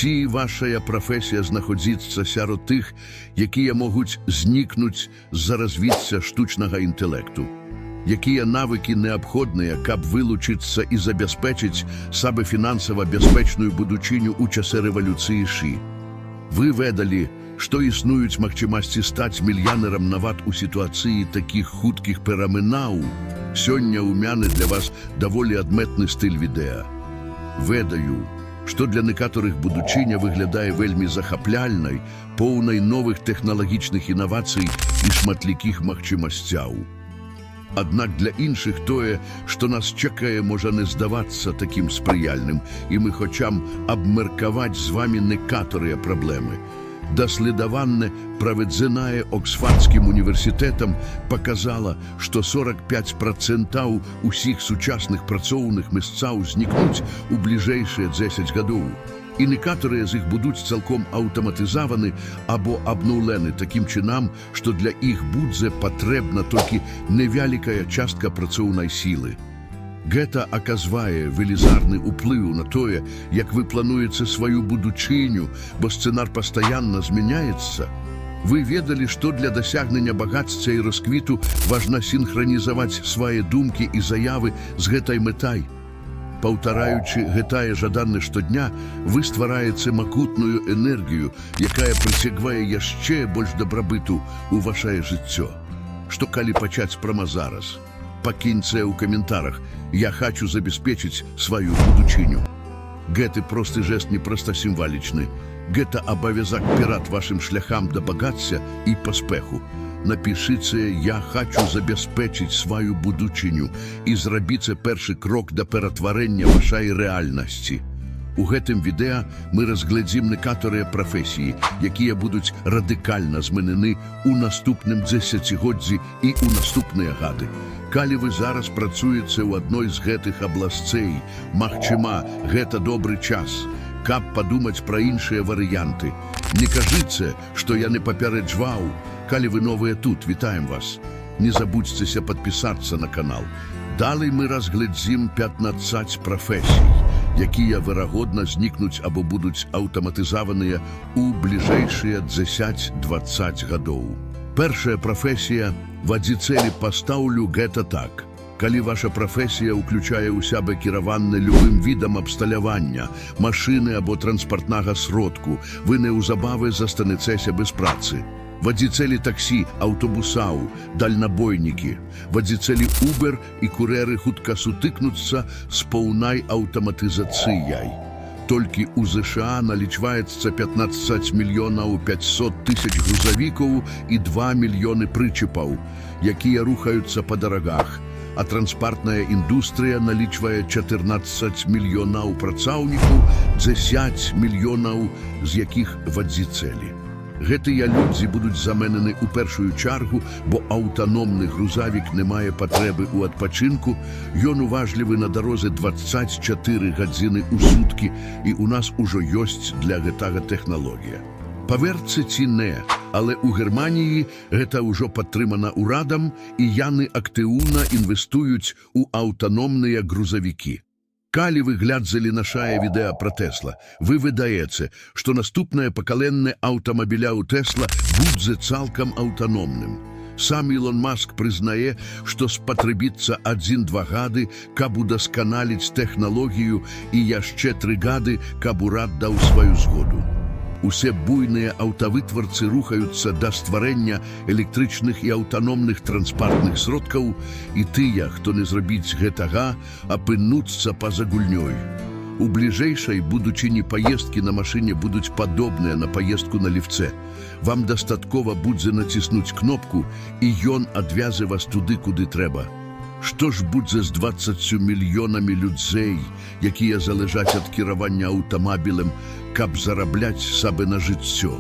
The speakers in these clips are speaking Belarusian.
Ці ваша прафесія знаходзіцца сярод тых, якія могуць знікнуць з-за развіцця штучнага інтэлекту. Якія навыкі неабходныя, каб вылучыцца і забяспечыць сабе фінансава бяспечную будучыню ў часы рэвалюцыі ШИ. Вы ведалі, што існуюць магчымасці стаць мільянерам нават у сітуацыі такіх хуткіх перамынаў. Сёння ў мяне для вас даволі адметны стыль відэа. Ведаю, што для некаторых будучыня выглядае вельмі захапляльнай, поўнай новых тэхналагічных інавацый і шматлікіх магчымасцяў. Аднак для іншых тое, што нас чакае, можа не здавацца такім спрыяльным, і мы хочам абмеркаваць з вамі некаторыя праблемы. Даследаванне, праведзенае Оксфардскім універсітэтам, паказала, што 45% усіх сучасных працоўных месцаў знікнуць у бліжэйшыя 10 гадоў. І некаторыя з іх будуць цалком аўтаматызаваны або абноўлены такім чынам, што для іх будзе патрэбна толькі невялікая частка працоўнай сілы. Гэта аказвае велізарны ўплыў на тое, як вы плануеце сваю будучыню, бо сцэнар пастаянна змяняецца. Вы ведалі, што для дасягнення багацця і расквіту важна сінхранізаваць свае думкі і заявы з гэтай мэтай. Паўтараючы гэтае жаданне штодня, вы ствараеце макутную энергію, якая прыцягвае яшчэ больш дабрабыту ў вашае жыццё. Што калі пачаць прама зараз? Пакіньце ў каментарах «Я хочу забяспечыць сваю будучыню». Гэты просты жэст не проста сімвалічны. Гэта абавязак перад вашым шляхам да багацця і паспеху. Напішыце «Я хочу забяспечыць сваю будучыню» і зрабіце першы крок да ператварэння вашай рэальнасці. У гэтым відэа мы разглядзім некаторыя прафесіі, якія будуць радыкальна зменены ў наступным дзесяцігоддзі і ў наступныя гады. Калі вы зараз працуеце ў адной з гэтых абласцей, магчыма, гэта добры час, каб падумаць пра іншыя варыянты. Не кажыце, што я не папярэджваў. Калі вы новыя тут, вітаем вас. Не забудзьцеся падпісацца на канал. Далей мы разглядзім 15 прафесій, якія верагодна знікнуць або будуць аўтаматызаваныя ў бліжэйшыя 10-20 гадоў. Першая прафесія «Вадзіцэлі пастаўлю гэта так». Калі ваша прафесія ўключае ў сябе кіраванне любым відам абсталявання, машыны або транспартнага сродку, вы неўзабаве застанецеся без працы. Вадзіцэлі таксі, аўтобусаў, дальнабойнікі, вадзіцэлі Uber і курэры хутка сутыкнуцца з поўнай аўтаматызацыяй. Толькі ў ЗША налічваецца 15 мільёнаў 500 тысяч грузавікаў і 2 мільёны прычэпаў, якія рухаюцца па дарагах, а транспартная індустрыя налічвае 14 мільёнаў працаўнікаў, 10 мільёнаў з якіх вадзіцэлі. Гэтыя людзі будуць заменены ў першую чаргу, бо аўтаномны грузавік не мае патрэбы ў адпачынку, ён уважлівы на дарозе 24 гадзіны ў суткі, і ў нас ужо ёсць для гэтага тэхналогія. Паверце ці не, але ў Германіі гэта ўжо падтрымана ўрадам, і яны актыўна інвестуюць у аўтаномныя грузавікі. Калі вы глядзелі нашае відэа пра Тесла, вы выдаеце, што наступнае пакаленне аўтамабіля ў Тесла будзе цалкам аўтаномным. Сам Ілон Маск прызнае, што спатрэбіцца 1-2 гады, каб удасканаліць тэхналогію, і яшчэ 3 гады, каб урад даў сваю згоду. Усе буйныя аўтавытварцы рухаюцца да стварэння электрычных і аўтаномных транспартных сродкаў, і тыя, хто не зрабіць гэтага, апынуцца па-за гульнёй. У бліжэйшай будучыні паездкі на машыне будуць падобныя на паездку на ліфце. Вам дастаткова будзе націснуць кнопку, і ён адвязе вас туды, куды трэба. Што ж будзе з 20 мільёнамі людзей, якія залежаць ад кіравання аўтамабілем, каб зарабляць сабе на жыццё?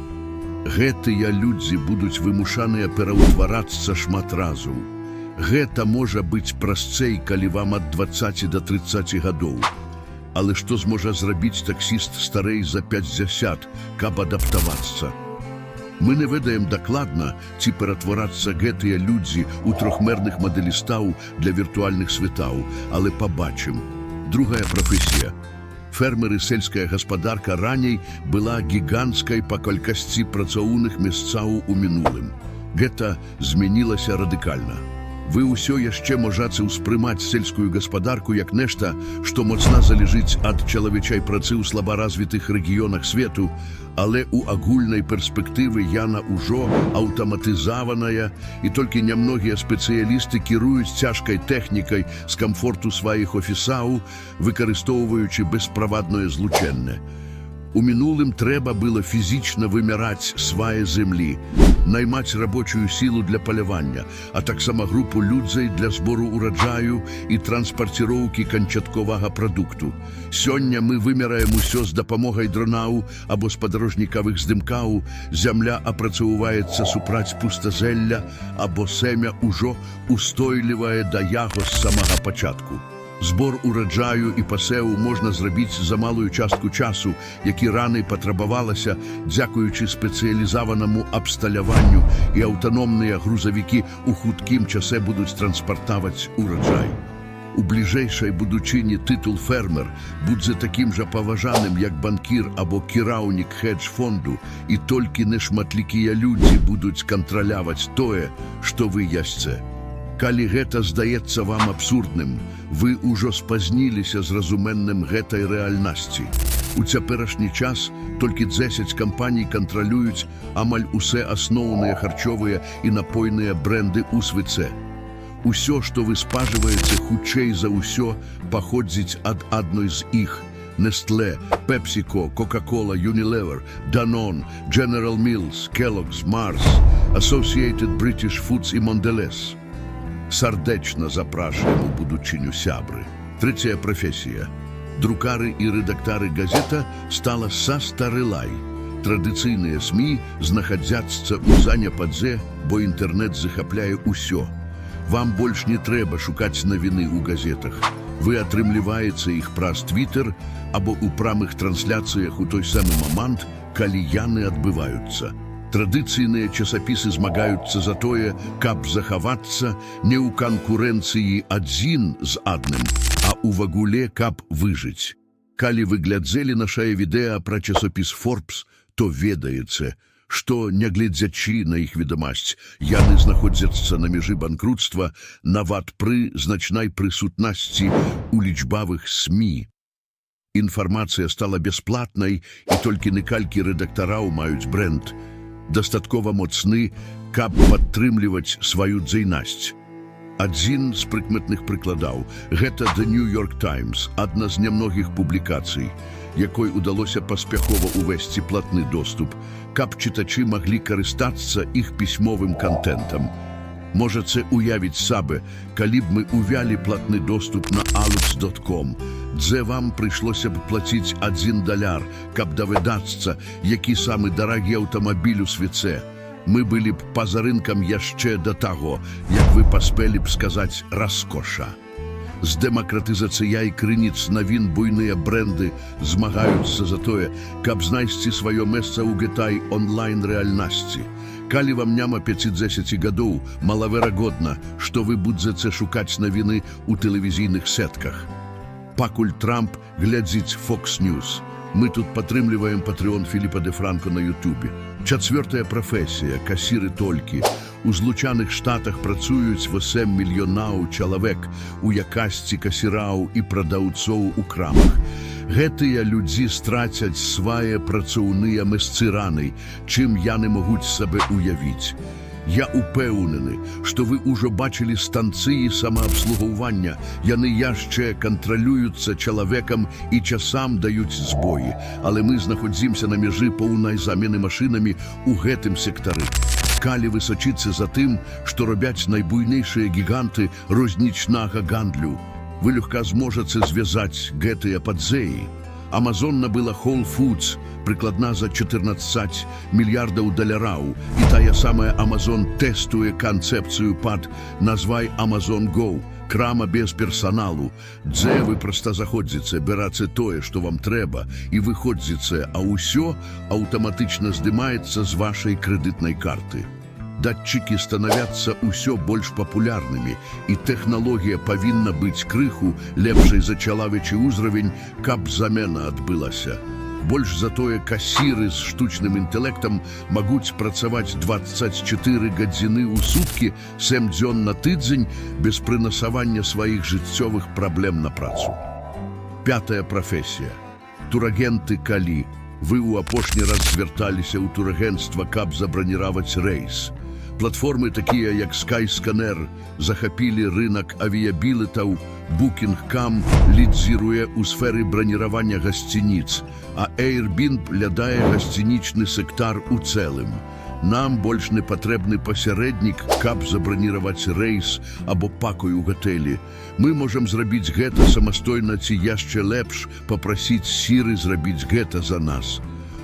Гэтыя людзі будуць вымушаныя пераўтварацца шмат разоў. Гэта можа быць прасцэй, калі вам ад 20 до 30 гадоў. Але што зможа зрабіць таксіст старэй за 50, каб адаптавацца? Мы не ведаем дакладна, ці ператворацца гэтыя людзі ў трохмерных мадэлістаў для віртуальных светаў, але пабачым. Другая прафесія Фермеры сельская гаспадарка раней была гіганцкай па колькасці працоўных месцаў у мінулым. Гэта змянілася радыкальна. Вы ўсё яшчэ можаце ўспрымаць сельскую гаспадарку як нешта, што моцна залежыць ад чалавечай працы ў слабаразвітых рэгіёнах свету, але ў агульнай перспектывы яна ўжо аўтаматызаваная, і толькі нямногія спецыялісты кіруюць цяжкай тэхнікай з камфорту сваіх офісаў, выкарыстоўваючы бесправадное злучэнне. У мінулым трэба было фізічна вымяраць свае зямлі, наймаць рабочую сілу для палявання, а таксама групу людзей для збору ураджаю і транспарціроўкі канчатковага прадукту. Сёння мы вымяраем усё з дапамогай дронаў або спадарожнікавых здымкаў, зямля апрацоўваецца супраць пустазелля, або сэмя ўжо устойлівае да яго з самага пачатку. Збор ураджаю і пасеву можна зрабіць за малую частку часу, які раней патрабавалася, дзякуючы спецыялізаванаму абсталяванню, і аўтаномныя грузавікі ў хуткім часе будуць транспартаваць ураджай. У бліжэйшай будучыні тытул фермер будзе такім жа паважаным, як банкір або кіраўнік хедж-фонду, і толькі нешматлікія людзі будуць кантраляваць тое, што вы ясце. Калі гэта здаецца вам абсурдным, вы ўжо спазніліся з разуменнем гэтай рэальнасці. У цяперашні час толькі 10 кампаній кантралююць амаль усе асноўныя харчовыя і напойныя бренды ў свеце. Усё, што вы спажываеце, хутчэй за ўсё паходзіць ад адной з іх. Nestlé, PepsiCo, Coca-Cola, Unilever, Danone, General Mills, Kellogg's, Mars, Associated British Foods і Mondelez. Сардэчна запрашаем у будучыню сябры. Трэцяя прафесія. Друкары і рэдактары газета стала састарылай. Традыцыйныя СМІ знаходзяцца ў заняпадзе, бо інтэрнэт захапляе ўсё. Вам больш не трэба шукаць навіны ў газетах. Вы атрымліваеце іх праз Твіттер або ў прамых трансляцыях у той самы момант, калі яны адбываюцца. Традыцыйныя часапісы змагаюцца за тое, каб захавацца не ў канкурэнцыі адзін з адным, а ў вагуле, каб выжыць. Калі вы глядзелі нашае відэа пра часопіс Forbes, то ведаеце, што, нягледзячы на іх відамасць, яны знаходзяцца на мяжы банкруцтва, нават пры значнай прысутнасці ў лічбавых СМІ. Інфармацыя стала бясплатнай, і толькі некалькі рэдактараў маюць брэнд. Дастаткова моцны, каб падтрымліваць сваю дзейнасць. Адзін з прыкметных прыкладаў – гэта The New York Times, адна з нямногіх публікацый, якой удалося паспяхова увесці платны доступ, каб чытачы маглі карыстацца іх пісьмовым кантэнтам. Можаце уявіць сабе, калі б мы увялі платны доступ на alux.com, дзе вам прыйшлося б плаціць $1, каб даведаццца, які самы дарагі аўтамабіль у свеце. Мы былі б па-за рынкам яшчэ да таго, як вы паспелі б сказаць раскоша. З дэмакратызацыяй крыніц навін буйныя брэнды змагаюцца за тое, каб знайсці сваё месца ў гэтай онлайн-рэальнасці. Калі вам няма 5-10 гадоў, малаверагодна, што вы будзеце шукаць навіны ў тэлевізійных сетках. Пакуль Трамп глядзіць Fox News. Мы тут падтрымліваем Patreon Філіпа де Франко на Ютубе. Чацвёртая прафесія – касіры толькі. У Злучаных Штатах працуюць 8 мільёнаў чалавек у якасці касіраў і прадаўцоў у крамах. Гэтыя людзі страцяць свае працоўныя месцы раней, чым яны могуць сабе уявіць. Я упэўнены, што вы ўжо бачылі станцыі самаабслугоўвання. Яны яшчэ кантралююцца чалавекам і часам даюць збоі, але мы знаходзімся на мяжы поўнай замены машынамі ў гэтым сектары. Калі вы сачыце за тым, што робяць найбуйнейшыя гіганты рознічнага гандлю, вы лёгка зможаце звязаць гэтыя падзеі. Amazon набыла Whole Foods прыкладна за $14 мільярдаў, і тая самая Amazon тэстуе канцэпцыю пад назвай Amazon Go, крама без персаналу, дзе вы проста заходзіце, бераце тое, што вам трэба, і выходзіце, а ўсё аўтаматычна здымаецца з вашай крэдытнай карты. Датчыкі становяцца ўсё больш папулярнымі, і тэхналогія павінна быць крыху лепшай за чалавечы ўзровень, каб замена адбылася. Больш за тое, касіры з штучным інтэлектам могуць працаваць 24 гадзіны ў суткі, 7 дзён на тыдзень, без прынасавання сваіх жыццёвых праблем на працу. Пятая прафесія. Турагенты калі. Вы ў апошні раз звярталіся ў турагентства, каб забраніраваць рэйс. Платформы такія, як Skyscanner, захапілі рынок авіябілетаў, Booking.com лідзіруе ў сферы браніравання гасцініц, а Airbnb лядае гасцінічны сектар у цэлым. Нам больш не патрэбны пасярэднік, каб забраніраваць рэйс або пакой у гатэлі. Мы можам зрабіць гэта самастойна ці яшчэ лепш папрасіць Siri зрабіць гэта за нас.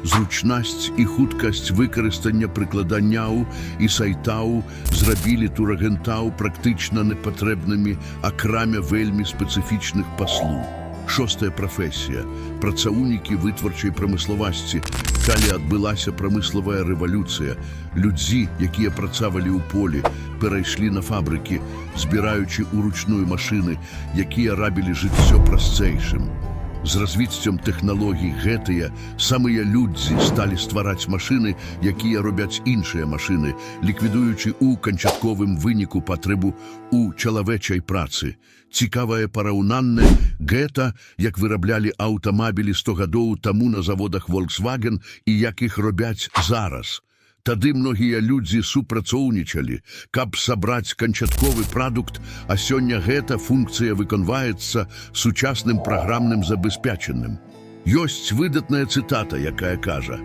Зручнасць і хуткасць выкарыстання прыкладанняў і сайтаў зрабілі турагентаў практычна непатрэбнымі, акрамя вельмі спецыфічных паслуг. Шостая прафесія. Працаўнікі вытворчай прамысловасці. Калі адбылася прамысловая рэвалюцыя, людзі, якія працавалі ў полі, перайшлі на фабрыкі, збіраючы ўручную машыны, якія рабілі жыццё прасцэйшым. З развіццем тэхналогій гэтыя самыя людзі сталі ствараць машыны, якія робяць іншыя машыны, ліквідуючы ў канчатковым выніку патрэбу ў чалавечай працы. Цікавае параўнанне гэта, як выраблялі аўтамабілі 100 гадоў таму на заводах Volkswagen і як іх робяць зараз. Тады многія людзі супрацоўнічалі, каб сабраць канчатковы прадукт, а сёння гэта функцыя выконваецца сучасным праграмным забеспячаным. Ёсць выдатная цытата, якая кажа: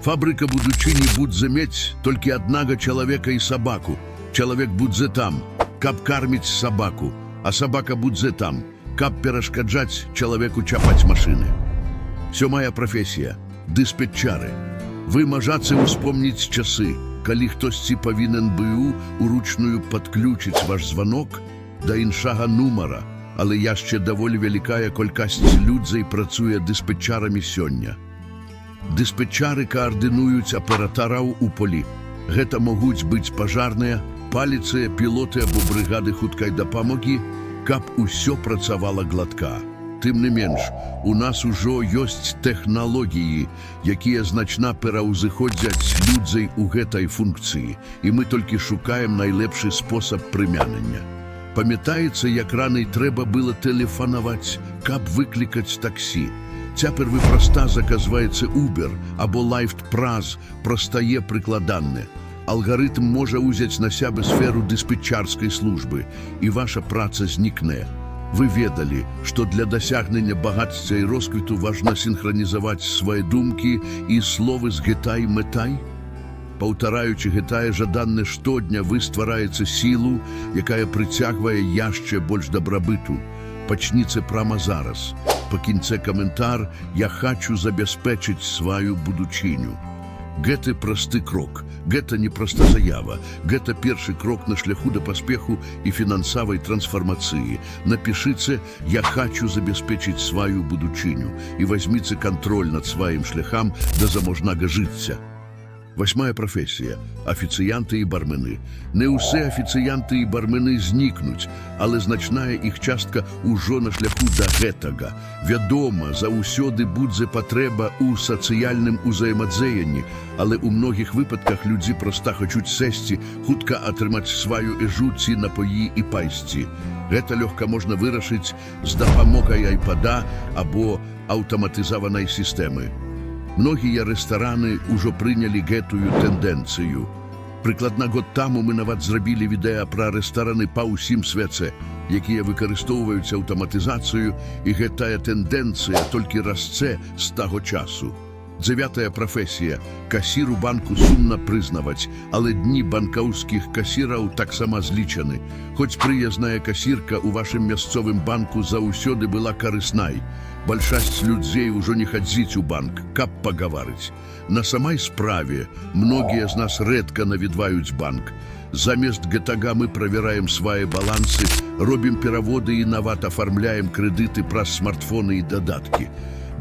«Фабрыка будучыні будзе мець толькі аднага чалавека і сабаку. Чалавек будзе там, каб карміць сабаку, а сабака будзе там, каб перашкаджаць чалавеку чапаць машыны». Сёмая прафесія – дыспетчары. Вы можаце успомніць часы, калі хтосьці павінен быў уручную падключыць ваш званок да іншага нумара, але яшчэ даволі вялікая колькасць людзей працуе дыспетчарамі сёння. Дыспетчары каардынуюць аператараў у полі. Гэта могуць быць пажарныя, паліцыя, пілоты або брыгады хуткай дапамогі, каб усё працавала гладка. Тым не менш, у нас ужо ёсць тэхналогіі, якія значна пераўзыходзяць людзей у гэтай функцыі, і мы толькі шукаем найлепшы спосаб прымянення. Памятаецца, як раней трэба было тэлефанаваць, каб выклікаць таксі. Цяпер вы проста заказваеце Uber або Lyft-Praz, простае прыкладанне. Алгарытм можа ўзяць на сябе сферу дыспетчарскай службы, і ваша праца знікне. Вы ведалі, што для дасягнення багацця і росквіту важна синхронізаваць свае думкі і словы з гэтай мэтай? Паўтараючы гэтае жаданне штодня, вы ствараеце сілу, якая прыцягвае яшчэ больш дабрабыту. Пачніце прама зараз. Пакіньце каментар «Я хачу забяспечыць сваю будучыню». Гэта просты крок, гэта не проста заява, гэта першы крок на шляху да паспеху і фінансавай трансфармацыі. Напішыце «Я хачу забяспечыць сваю будучыню» і вазьміце кантроль над сваім шляхам да заможнага жыцця. Восьмая прафесія – афіцыянты і бармены. Не ўсе афіцыянты і бармены знікнуць, але значная іх частка ўжо на шляху да гэтага. Вядома, заўсёды будзе патрэба ў сацыяльным узаемадзеянні, але ў многіх выпадках людзі проста хочуць сесці, хутка атрымаць сваю ежу ці напоі і пайсці. Гэта лёгка можна вырашыць з дапамогай айпада або аўтаматызаванай сістэмы. Многія рэстараны ўжо прынялі гэтую тэндэнцыю. Прыкладна год таму мы нават зрабілі відэа пра рэстараны па ўсім свеце, якія выкарыстоўваюць аўтаматызацыю, і гэтая тэндэнцыя толькі расце з таго часу. Дзевятая прафесія – касір у банку сумна прызнаваць, але дні банкаўскіх касіраў таксама злічаны. Хоць прыязная касірка ў вашым мясцовым банку заўсёды была карыснай. Большасць людзей ужо не хадзіць у банк, каб пагаварыць. На самай справе, многія з нас рэдка наведваюць банк. Замест гэтага мы правяраем свае балансы, робім пераводы і нават афармляем крэдыты праз смартфоны і дадаткі.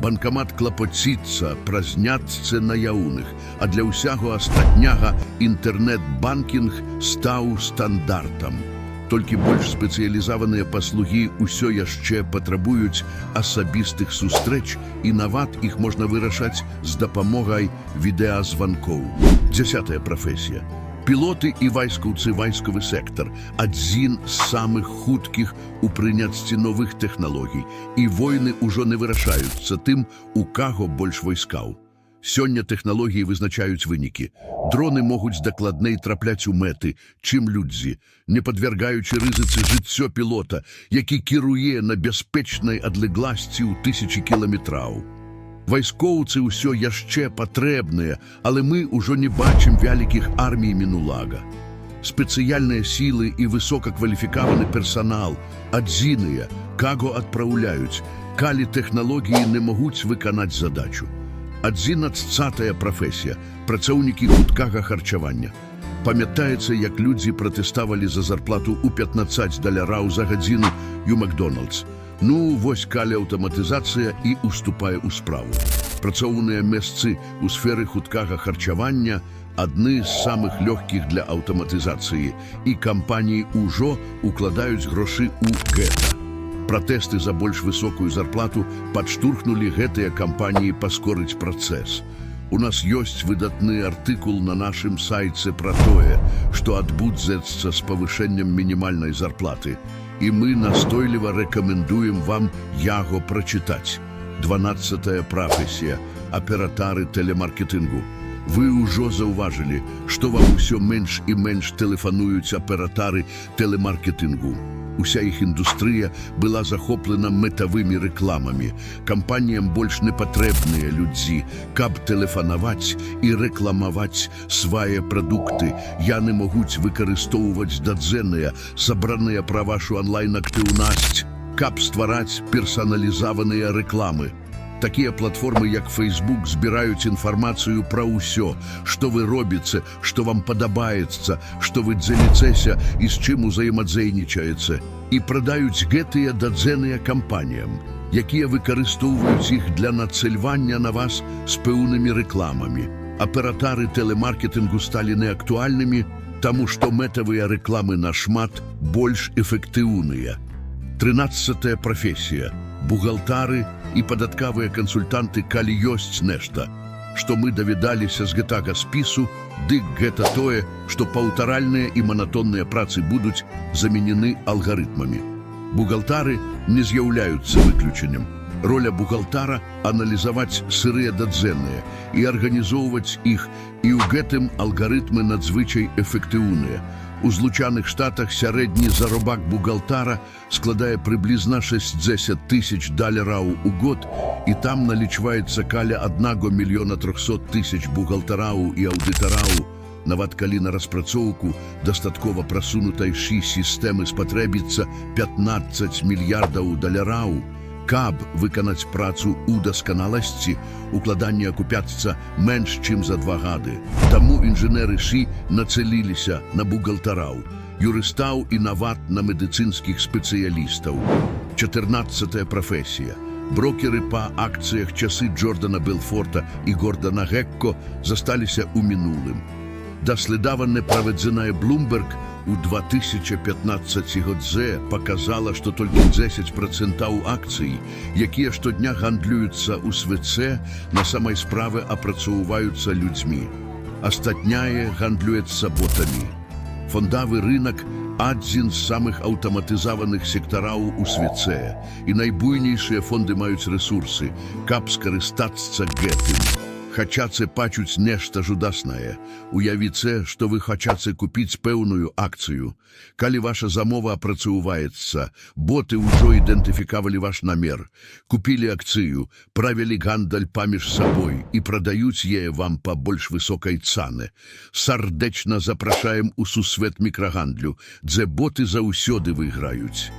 Банкамат клапоціцца пра зняцце наяўных, а для ўсяго астатняга інтэрнэт-банкінг стаў стандартам. Толькі больш спецыялізаваныя паслугі ўсё яшчэ патрабуюць асабістых сустрэч, і нават іх можна вырашаць з дапамогай відэазванкоў. 10-я прафесія. Пілоты і вайскоўцы, вайсковы сектар – адзін з самых хуткіх у прыняцці новых тэхналогій, і войны ўжо не вырашаюцца тым, у каго больш войскаў. Сёння тэхналогіі вызначаюць вынікі. Дроны могуць дакладней трапляць у мэты, чым людзі, не падвяргаючы рызыцы жыццё пілота, які кіруе на бяспечнай адлегласці ў 1000 кіламетраў. Вайскоўцы ўсё яшчэ патрэбныя, але мы ўжо не бачым вялікіх армій мінулага. Спецыяльныя сілы і высокакваліфікаваны персанал адзіныя, каго адпраўляюць, калі тэхналогіі не могуць выканаць задачу. 11-я прафесія – працаўнікі хуткага харчавання. Памятаецца, як людзі пратэставалі за зарплату ў $15 за гадзіну у Макдональдс. Ну, вось калі аўтаматызацыя і уступае ў справу. Працоўныя месцы ў сферы хуткага харчавання адны з самых лёгкіх для аўтаматызацыі, і кампаніі ўжо укладаюць грошы ў гэта. Пратэсты за больш высокую зарплату падштурхнулі гэтыя кампаніі паскорыць працэс. У нас ёсць выдатны артыкул на нашым сайце пра тое, што адбудзецца з павышэннем мінімальнай зарплаты, і мы настойліва рэкамендуем вам яго прачытаць. 12-я прафесія – аператары тэлемаркетынгу. Вы ўжо заўважылі, што вам усё менш і менш тэлефануюць аператары тэлемаркетынгу. Уся іх індустрыя была захоплена мэтавымі рэкламамі. Кампаніям больш не патрэбныя людзі, каб тэлефанаваць і рэкламаваць свае прадукты. Яны могуць выкарыстоўваць дадзеныя, сабраныя пра вашу онлайн-актыўнасць, каб ствараць персаналізаваныя рэкламы. Такія платформы, як Facebook, збіраюць інфармацыю пра ўсё, што вы робіце, што вам падабаецца, што вы дзеліцеся і з чым узаемадзейнічаеце, і прадаюць гэтыя дадзеныя кампаніям, якія выкарыстоўваюць іх для нацэльвання на вас з пэўнымі рэкламамі. Аператары тэлемаркетынгу сталі неактуальнымі, таму што мэтавыя рэкламы нашмат больш эфектыўныя. 13-я прафесія – бухгалтары і падаткавыя кансультанты, калі ёсць нешта. Што мы даведаліся з гэтага спісу, дык гэта тое, што паўтаральныя і манатонныя працы будуць заменены алгарытмамі. Бухгалтары не з'яўляюцца выключэннем. Роля бухгалтара – аналізаваць сырыя дадзеныя і арганізоўваць іх, і ў гэтым алгарытмы надзвычай эфектыўныя. У Злучаных Штатах сярэдні заробак бухгалтара складае прыблізна $60 000 у год, і там налічваецца каля 1 300 000 бухгалтараў і аўдытараў. Нават калі на распрацоўку дастаткова прасунутай сістэмы спатрэбіцца $15 мільярдаў, каб выканаць працу ў дасканаласці, укладанне акупяцца менш, чым за 2 гады. Таму інжынеры нацэліліся на бухгалтараў, юрыстаў і нават на медыцынскіх спецыялістаў. 14-я прафесія. Брокеры па акцыях часы Джордана Белфорта і Гордана Гекко засталіся ў мінулым. Даследаванне, праведзенае Bloomberg у 2015 годзе, паказала, што толькі 10% акцый, якія штодня гандлююцца ў свеце, на самай справе апрацоўваюцца людзьмі. Астатняе гандлюецца ботамі. Фондавы рынак – адзін з самых аўтаматызаваных сектараў у свеце, і найбуйнейшыя фонды маюць рэсурсы, каб скарыстацца гэтым. Хачаце пачуць нешта жудаснае. Уявіце, што вы хачаце купіць пэўную акцыю. Калі ваша замова апрацоўваецца, боты ўжо ідэнтыфікавалі ваш намер, купілі акцыю, правялі гандаль паміж сабой і прадаюць яе вам па больш высокай цане. Сардэчна запрашаем у сусвет мікрагандлю, дзе боты заўсёды выйграюць.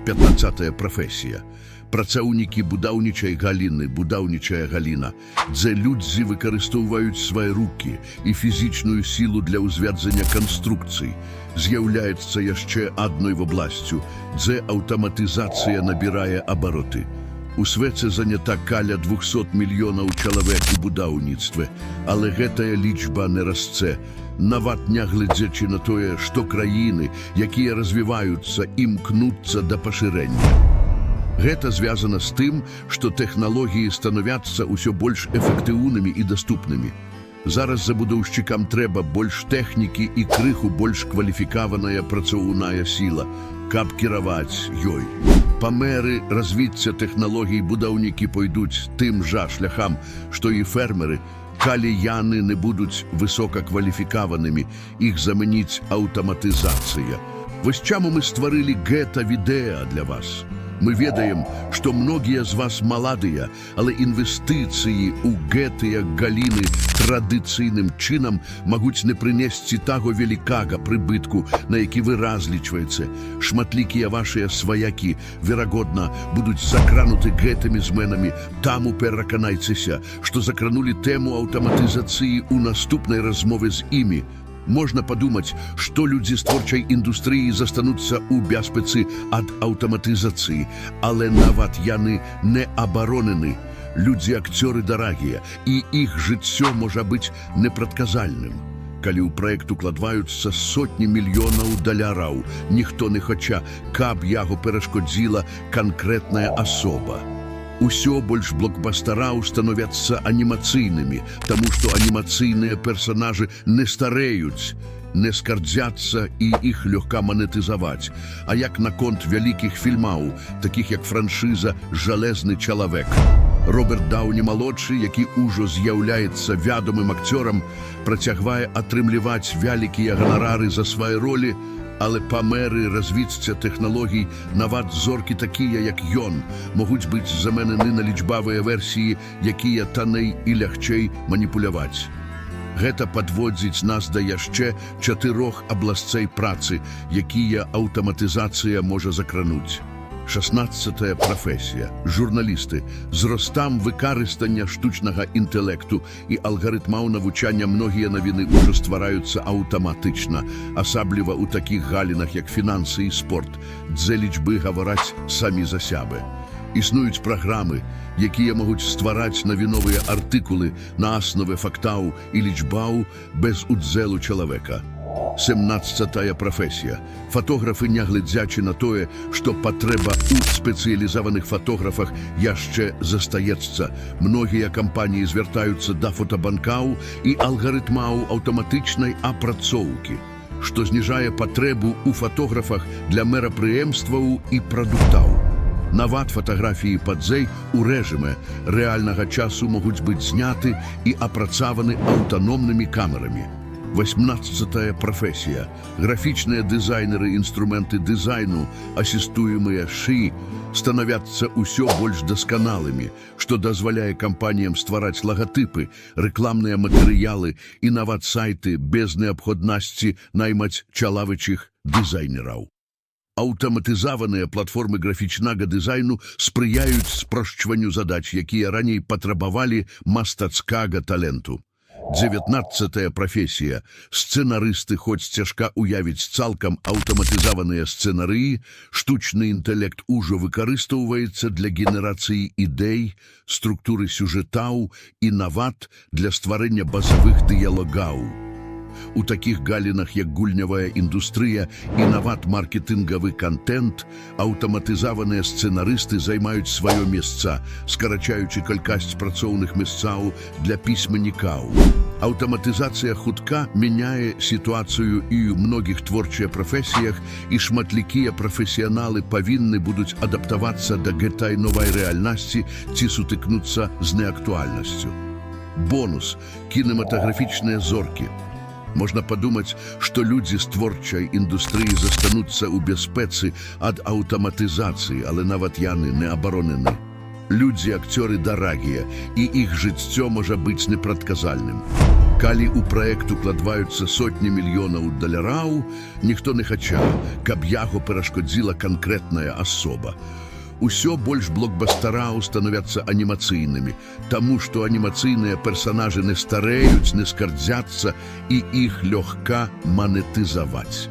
15-я прафесія. Працаўнікі будаўнічай галіны, будаўнічая галіна, дзе людзі выкарыстоўваюць свае рукі і фізічную сілу для ўзвядзання канструкцый, з'яўляецца яшчэ адной вобласцю, дзе аўтаматызацыя набірае абароты. У свеце занята каля 200 мільёнаў чалавек у будаўніцтве, але гэтая лічба не расце, нават нягледзячы на тое, што краіны, якія развіваюцца, імкнуцца да пашырэння. Гэта звязана з тым, што тэхналогіі становяцца ўсё больш эфектыўнымі і даступнымі. Зараз забудоўшчыкам трэба больш тэхнікі і крыху больш кваліфікаваная працоўная сіла, каб кіраваць ёй. Па меры развіцця тэхналогій будаўнікі пойдуць тым жа шляхам, што і фермеры, калі яны не будуць высокакваліфікаванымі, іх заменіць аўтаматызацыя. Вось чаму мы стварылі гэта відэа для вас. Мы ведаем, што многія з вас маладыя, але інвестыцыі ў гэтыя галіны традыцыйным чынам могуць не прынесці таго вялікага прыбытку, на які вы разлічваеце. Шматлікія вашыя сваякі, верагодна, будуць закрануты гэтымі зменамі. Таму пераканайцеся, што закранулі тэму аўтаматызацыі ў наступнай размове з імі. Можна падумаць, што людзі з творчай індустрыі застануцца ў бяспецы ад аўтаматызацыі, але нават яны не абаронены. Людзі-акцёры дарагія, і іх жыццё можа быць непрадказальным. Калі ў праект укладваюцца сотні мільёнаў даляраў, ніхто не хоча, каб яго перашкодзіла канкрэтная асоба. Усё больш блокбастараў становяцца анімацыйнымі, таму што анімацыйныя персанажы не стареюць, не скардзяцца і іх лёгка манетызаваць. А як наконт вялікіх фільмаў, такіх як франшыза «Жалезны чалавек». Роберт Даўні-малодшы, які ўжо з'яўляецца вядомым акцёрам, працягвае атрымліваць вялікія ганарары за свае ролі, але па меры развіцця тэхналогій нават зоркі такія, як ён, могуць быць заменены на лічбавыя версіі, якія танней і лягчэй маніпуляваць. Гэта падводзіць нас да яшчэ 4 абласцей працы, якія аўтаматызацыя можа закрануць. 16-я прафесія. Журналісты. З ростам выкарыстання штучнага інтэлекту і алгарытмаў навучання многія навіны ўжо ствараюцца аўтаматычна, асабліва ў такіх галінах, як фінансы і спорт, дзе лічбы гавораць самі за сябе. Існуюць праграмы, якія могуць ствараць навіновыя артыкулы на аснове фактаў і лічбаў без удзелу чалавека. 17-я прафесія. Фотографы, нягледзячы на тое, што патрэба ў спецыялізаваных фотографах яшчэ застаецца. Многія кампаніі звяртаюцца да фотабанкаў і алгарытмаў аўтаматычнай апрацоўкі, што зніжае патрэбу ў фотографах для мерапрыемстваў і прадуктаў. Нават фатаграфіі падзей у рэжыме рэальнага часу могуць быць зняты і апрацаваны аўтаномнымі камерамі. 18-я прафесія. Графічныя дызайнеры, інструменты дызайну, асістуемыя ШИ становяцца ўсё больш дасканалымі, што дазваляе кампаніям ствараць лагатыпы, рэкламныя матэрыялы і нават сайты без неабходнасці наймаць чалавечых дызайнераў. Аўтаматызаваныя платформы графічнага дызайну спрыяюць спрошчванню задач, якія раней патрабавалі мастацкага таленту. 19-я прафесія. Сцэнарысты, хоць цяжка уявіць цалкам аўтаматызаваныя сцэнарыі, штучны інтэлект ужо выкарыстоўваецца для генерацыі ідэй, структуры сюжэтаў і нават для стварэння базавых дыялагаў. У такіх галінах, як гульнявая індустрыя і нават маркетынгавы контент, аўтаматызаваныя сцэнарысты займаюць сваё месца, скарачаючы колькасць працоўных месцаў для пісьменнікаў. Аўтаматызацыя хутка мяняе сітуацыю і ў многіх творчых прафесіях, і шматлікія прафесіяналы павінны будуць адаптавацца да гэтай новай рэальнасці ці сутыкнуцца з неактуальнасцю. Бонус. Кінематаграфічныя зоркі. Можна падумаць, што людзі з творчай індустрыі застануцца ў бяспецы ад аўтаматызацыі, але нават яны не абаронены. Людзі-акцёры дарагія, і іх жыццё можа быць непрадказальным. Калі ў праект укладваюцца сотні мільёнаў даляраў, ніхто не хача, каб яго перашкодзіла канкрэтная асоба. Усё больш блокбастараў становяцца анімацыйнымі, таму што анімацыйныя персанажы не стареюць, не скардзяцца, і іх лёгка манетызаваць.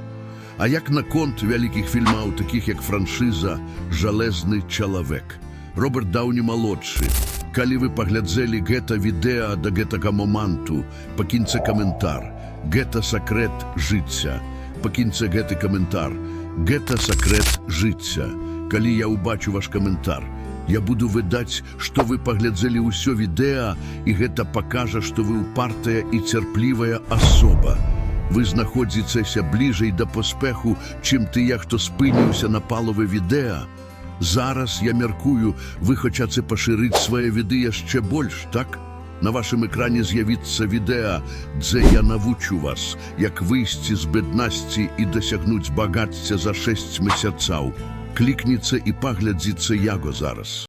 А як наконт вялікіх фільмаў, такіх як франшыза «Жалезны чалавек»? Роберт Дауні-малодшы. Калі вы паглядзелі гэта відэа да гэтага моманту, пакіньце каментар. Гэта сакрэт жыцця. Пакіньце гэты каментар. Гэта сакрэт жыцця. Калі я ўбачу ваш каментар, я буду выдаць, што вы паглядзелі ўсё відэа, і гэта пакажа, што вы упартая і цярплівая асоба. Вы знаходзіцеся бліжэй да поспеху, чым тыя, хто спыніўся на палове відэа. Зараз, я мяркую, вы хочаце пашырыць свае віды яшчэ больш, так? На вашым экране з'явіцца відэа, дзе я навучу вас, як выйсці з беднасці і дасягнуць багацця за 6 месяцаў. Клікніце і паглядзіце яго зараз.